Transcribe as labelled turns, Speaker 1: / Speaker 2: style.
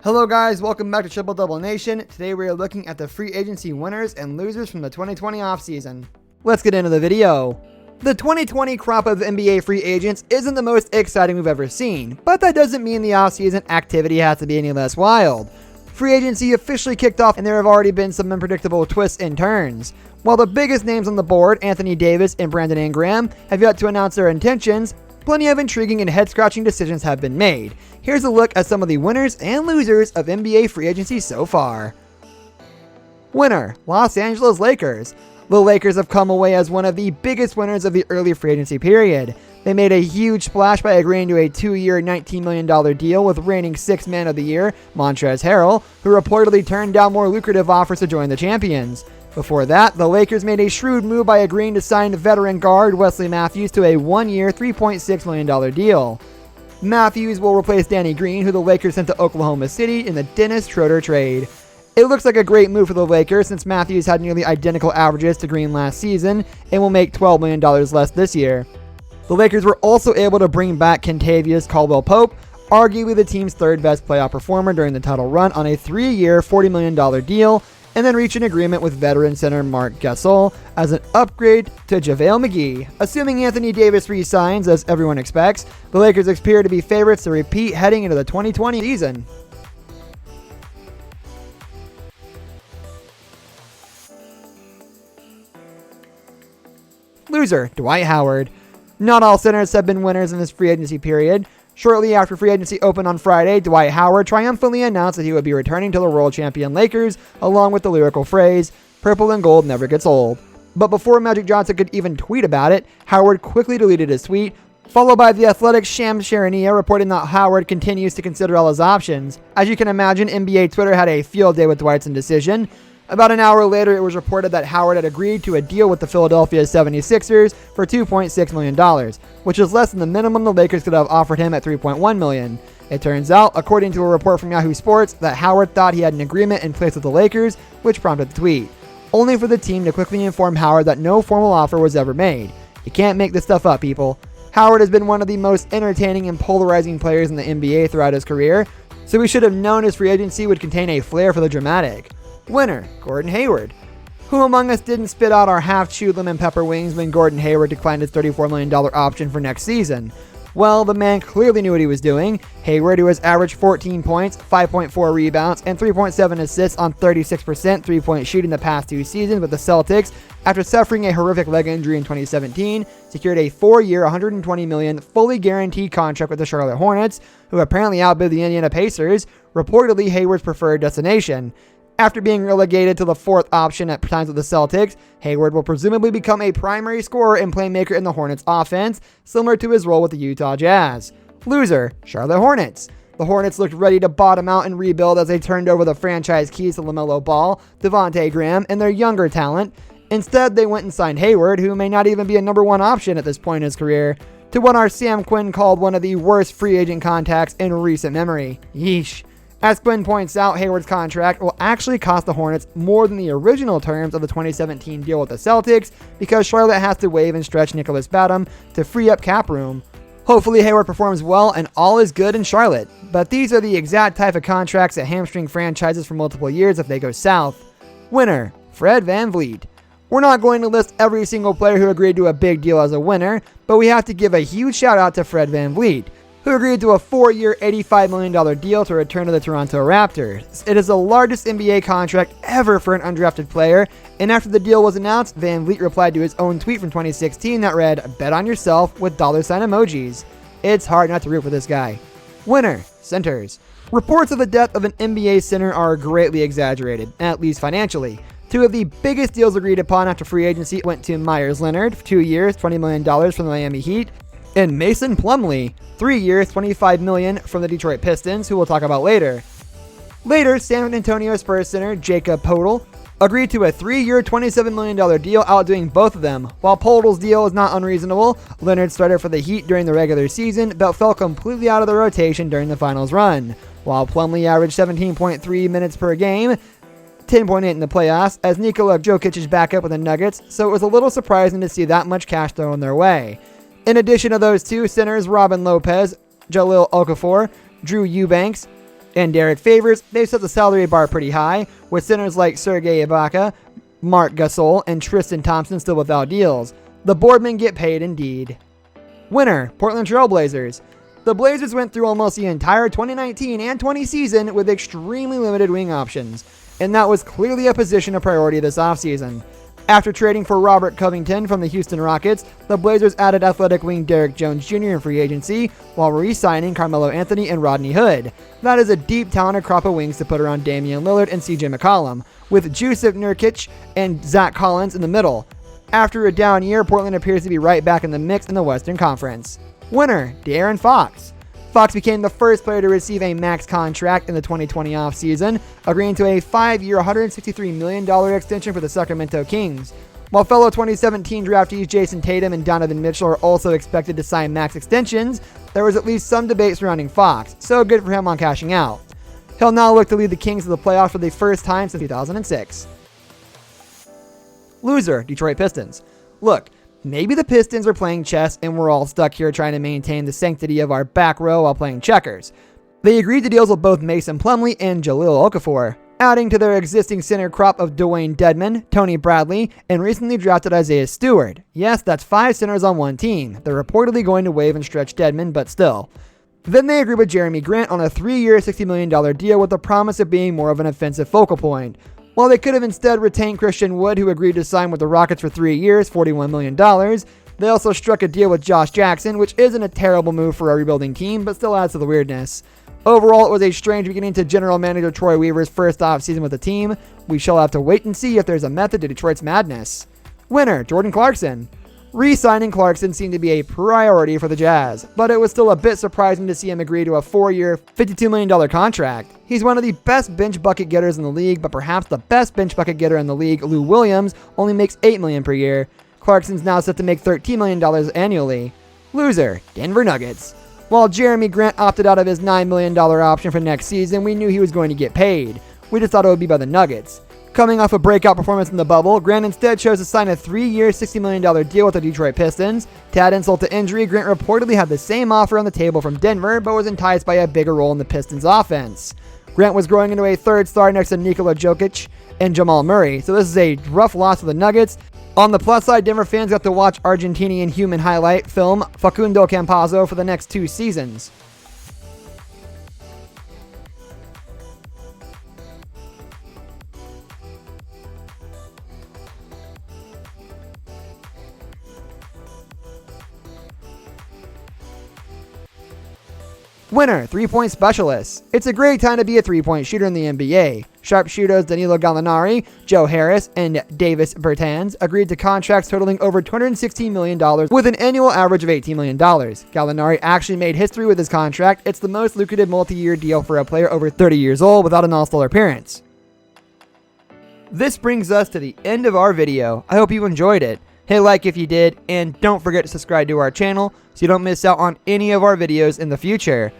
Speaker 1: Hello guys, welcome back to Triple Double Nation. Today we are looking at the free agency winners and losers from the 2020 offseason. Let's get into the video. The 2020 crop of NBA free agents isn't the most exciting we've ever seen, but that doesn't mean the offseason activity has to be any less wild. Free agency officially kicked off and there have already been some unpredictable twists and turns. While the biggest names on the board, Anthony Davis and Brandon Ingram, have yet to announce their intentions, plenty of intriguing and head-scratching decisions have been made. Here's a look at some of the winners and losers of NBA free agency so far. Winner, Los Angeles Lakers. The Lakers have come away as one of the biggest winners of the early free agency period. They made a huge splash by agreeing to a 2-year, $19 million deal with reigning Sixth Man of the Year, Montrezl Harrell, who reportedly turned down more lucrative offers to join the champions. Before that, the Lakers made a shrewd move by agreeing to sign veteran guard Wesley Matthews to a 1-year, $3.6 million deal. Matthews will replace Danny Green, who the Lakers sent to Oklahoma City in the Dennis Schroeder trade. It looks like a great move for the Lakers since Matthews had nearly identical averages to Green last season and will make $12 million less this year. The Lakers were also able to bring back Kentavious Caldwell-Pope, arguably the team's third best playoff performer during the title run, on a 3-year, $40 million deal, and then reach an agreement with veteran center Marc Gasol as an upgrade to JaVale McGee. Assuming Anthony Davis re-signs, as everyone expects, the Lakers appear to be favorites to repeat heading into the 2020 season. Loser, Dwight Howard. Not all centers have been winners in this free agency period. Shortly after free agency opened on Friday, Dwight Howard triumphantly announced that he would be returning to the world champion Lakers, along with the lyrical phrase, "Purple and gold never gets old." But before Magic Johnson could even tweet about it, Howard quickly deleted his tweet, followed by the Athletic Shams Charania reporting that Howard continues to consider all his options. As you can imagine, NBA Twitter had a field day with Dwight's indecision. About an hour later, it was reported that Howard had agreed to a deal with the Philadelphia 76ers for $2.6 million, which is less than the minimum the Lakers could have offered him at $3.1 million. It turns out, according to a report from Yahoo Sports, that Howard thought he had an agreement in place with the Lakers, which prompted the tweet, only for the team to quickly inform Howard that no formal offer was ever made. You can't make this stuff up, people. Howard has been one of the most entertaining and polarizing players in the NBA throughout his career, so we should have known his free agency would contain a flair for the dramatic. Winner, Gordon Hayward. Who among us didn't spit out our half-chewed lemon pepper wings when Gordon Hayward declined his $34 million option for next season? Well, the man clearly knew what he was doing. Hayward, who has averaged 14 points, 5.4 rebounds, and 3.7 assists on 36% three-point shooting the past 2 seasons with the Celtics, after suffering a horrific leg injury in 2017, secured a 4-year, $120 million fully guaranteed contract with the Charlotte Hornets, who apparently outbid the Indiana Pacers, reportedly Hayward's preferred destination. After being relegated to the 4th option at times with the Celtics, Hayward will presumably become a primary scorer and playmaker in the Hornets offense, similar to his role with the Utah Jazz. Loser, Charlotte Hornets. The Hornets looked ready to bottom out and rebuild as they turned over the franchise keys to LaMelo Ball, Devontae Graham, and their younger talent. Instead, they went and signed Hayward, who may not even be a number 1 option at this point in his career, to what our Sam Quinn called one of the worst free agent contacts in recent memory. Yeesh. As Quinn points out, Hayward's contract will actually cost the Hornets more than the original terms of the 2017 deal with the Celtics because Charlotte has to waive and stretch Nicholas Batum to free up cap room. Hopefully Hayward performs well and all is good in Charlotte, but these are the exact type of contracts that hamstring franchises for multiple years if they go south. Winner, Fred VanVleet. We're not going to list every single player who agreed to a big deal as a winner, but we have to give a huge shout out to Fred VanVleet, who agreed to a 4-year, $85 million deal to return to the Toronto Raptors. It is the largest NBA contract ever for an undrafted player, and after the deal was announced, VanVleet replied to his own tweet from 2016 that read, "Bet on yourself," with $ emojis. It's hard not to root for this guy. Winner, centers. Reports of the death of an NBA center are greatly exaggerated, at least financially. 2 of the biggest deals agreed upon after free agency went to Myers Leonard, 2 years, $20 million from the Miami Heat, and Mason Plumlee, 3 years, $25 million from the Detroit Pistons, who we'll talk about later. Later, San Antonio Spurs center Jakob Poeltl agreed to a 3-year, $27 million deal, outdoing both of them. While Poeltl's deal is not unreasonable, Leonard started for the Heat during the regular season, but fell completely out of the rotation during the finals run. While Plumlee averaged 17.3 minutes per game, 10.8 in the playoffs, as Nikola Jokic is back up with the Nuggets, so it was a little surprising to see that much cash thrown their way. In addition to those 2 centers, Robin Lopez, Jahlil Okafor, Drew Eubanks, In Derek Favors, they've set the salary bar pretty high, with centers like Sergei Ibaka, Marc Gasol, and Tristan Thompson still without deals. The boardmen get paid indeed. Winner, Portland Trailblazers. The Blazers went through almost the entire 2019 and 20 season with extremely limited wing options, and that was clearly a position of priority this offseason. After trading for Robert Covington from the Houston Rockets, the Blazers added athletic wing Derrick Jones Jr. in free agency, while re-signing Carmelo Anthony and Rodney Hood. That is a deep, talented crop of wings to put around Damian Lillard and CJ McCollum, with Jusuf Nurkic and Zach Collins in the middle. After a down year, Portland appears to be right back in the mix in the Western Conference. Winner, De'Aaron Fox. Fox became the first player to receive a max contract in the 2020 offseason, agreeing to a 5-year, $163 million extension for the Sacramento Kings. While fellow 2017 draftees Jason Tatum and Donovan Mitchell are also expected to sign max extensions, there was at least some debate surrounding Fox, so good for him on cashing out. He'll now look to lead the Kings to the playoffs for the first time since 2006. Loser, Detroit Pistons. Look, maybe the Pistons are playing chess and we're all stuck here trying to maintain the sanctity of our back row while playing checkers. They agreed to deals with both Mason Plumlee and Jahlil Okafor, adding to their existing center crop of Dwayne Dedmon, Tony Bradley, and recently drafted Isaiah Stewart. Yes, that's 5 centers on one team. They're reportedly going to waive and stretch Dedmon, but still. Then they agreed with Jeremy Grant on a 3-year, $60 million deal with the promise of being more of an offensive focal point. While they could have instead retained Christian Wood, who agreed to sign with the Rockets for 3 years, $41 million, they also struck a deal with Josh Jackson, which isn't a terrible move for a rebuilding team, but still adds to the weirdness. Overall, it was a strange beginning to general manager Troy Weaver's first offseason with the team. We shall have to wait and see if there's a method to Detroit's madness. Winner, Jordan Clarkson. Re-signing Clarkson seemed to be a priority for the Jazz, but it was still a bit surprising to see him agree to a 4-year, $52 million contract. He's one of the best bench bucket getters in the league, but perhaps the best bench bucket getter in the league, Lou Williams, only makes $8 million per year. Clarkson's now set to make $13 million annually. Loser, Denver Nuggets. While Jeremy Grant opted out of his $9 million option for next season, we knew he was going to get paid. We just thought it would be by the Nuggets. Coming off a breakout performance in the bubble, Grant instead chose to sign a 3-year, $60 million deal with the Detroit Pistons. To add insult to injury, Grant reportedly had the same offer on the table from Denver, but was enticed by a bigger role in the Pistons' offense. Grant was growing into a third star next to Nikola Jokic and Jamal Murray, so this is a rough loss for the Nuggets. On the plus side, Denver fans got to watch Argentinian human highlight film Facundo Campazzo for the next 2 seasons. Winner, 3-point specialists. It's a great time to be a 3-point shooter in the NBA. Sharpshooters Danilo Gallinari, Joe Harris, and Davis Bertans agreed to contracts totaling over $216 million with an annual average of $18 million. Gallinari actually made history with his contract. It's the most lucrative multi-year deal for a player over 30 years old without an All-Star appearance. This brings us to the end of our video. I hope you enjoyed it. Hit like if you did, and don't forget to subscribe to our channel so you don't miss out on any of our videos in the future.